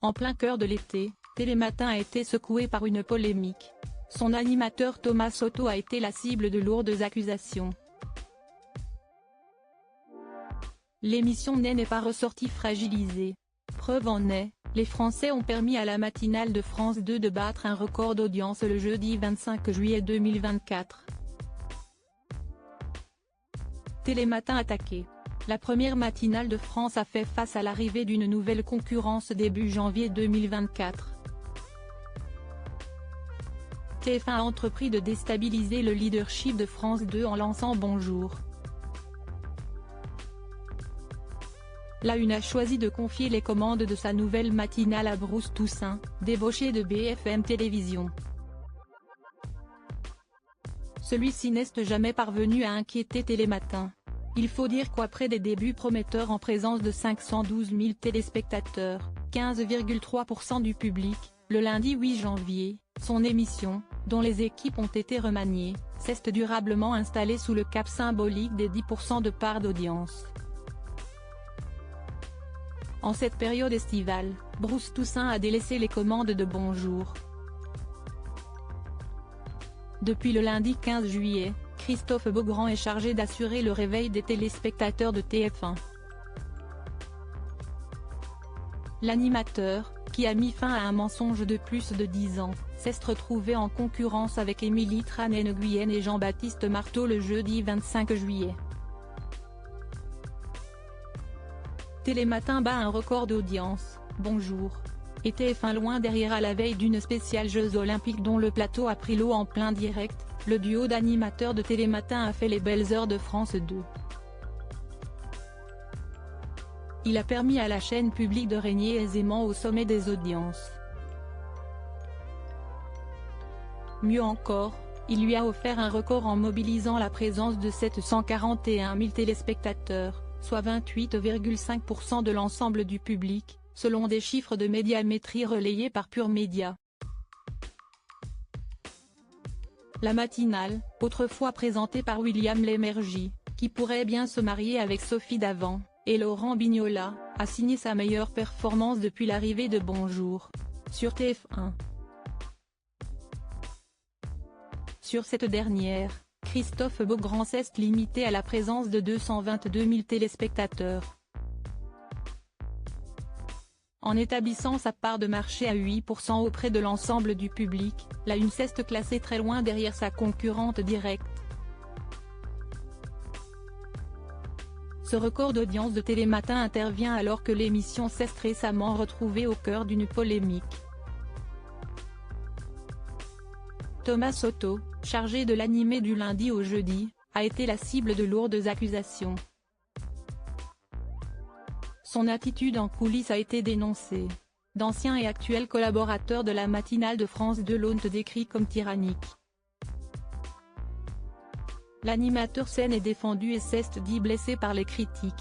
En plein cœur de l'été, Télématin a été secoué par une polémique. Son animateur Thomas Soto a été la cible de lourdes accusations. L'émission n'est pas ressortie fragilisée. Preuve en est, les Français ont permis à la matinale de France 2 de battre un record d'audience le jeudi 25 juillet 2024. Télématin attaqué. La première matinale de France a fait face à l'arrivée d'une nouvelle concurrence début janvier 2024. TF1 a entrepris de déstabiliser le leadership de France 2 en lançant Bonjour. La Une a choisi de confier les commandes de sa nouvelle matinale à Bruce Toussaint, débauché de BFM Télévisions. Celui-ci n'est jamais parvenu à inquiéter Télématin. Il faut dire qu'après des débuts prometteurs en présence de 512 000 téléspectateurs, 15,3% du public, le lundi 8 janvier, son émission, dont les équipes ont été remaniées, s'est durablement installée sous le cap symbolique des 10% de part d'audience. En cette période estivale, Bruce Toussaint a délaissé les commandes de Bonjour. Depuis le lundi 15 juillet, Christophe Beaugrand est chargé d'assurer le réveil des téléspectateurs de TF1. L'animateur, qui a mis fin à un mensonge de plus de 10 ans, s'est retrouvé en concurrence avec Émilie Tranès-Nguyen et Jean-Baptiste Marteau le jeudi 25 juillet. Télématin bat un record d'audience, Bonjour. Et TF1 loin derrière à la veille d'une spéciale Jeux Olympiques dont le plateau a pris l'eau en plein direct, le duo d'animateurs de Télématin a fait les belles heures de France 2. Il a permis à la chaîne publique de régner aisément au sommet des audiences. Mieux encore, il lui a offert un record en mobilisant la présence de 741 000 téléspectateurs, soit 28,5% de l'ensemble du public, selon des chiffres de Médiamétrie relayés par Pure Média. La matinale, autrefois présentée par William Lémergie, qui pourrait bien se marier avec Sophie Davant, et Laurent Bignola, a signé sa meilleure performance depuis l'arrivée de Bonjour. Sur TF1. Sur cette dernière, Christophe Beaugrand s'est limité à la présence de 222 000 téléspectateurs. En établissant sa part de marché à 8% auprès de l'ensemble du public, la Une s'est classée très loin derrière sa concurrente directe. Ce record d'audience de Télématin intervient alors que l'émission s'est récemment retrouvée au cœur d'une polémique. Thomas Soto, chargé de l'animer du lundi au jeudi, a été la cible de lourdes accusations. Son attitude en coulisses a été dénoncée. D'anciens et actuels collaborateurs de la matinale de France 2 l'ont décrit comme tyrannique. L'animateur s'en est défendu et s'est dit blessé par les critiques.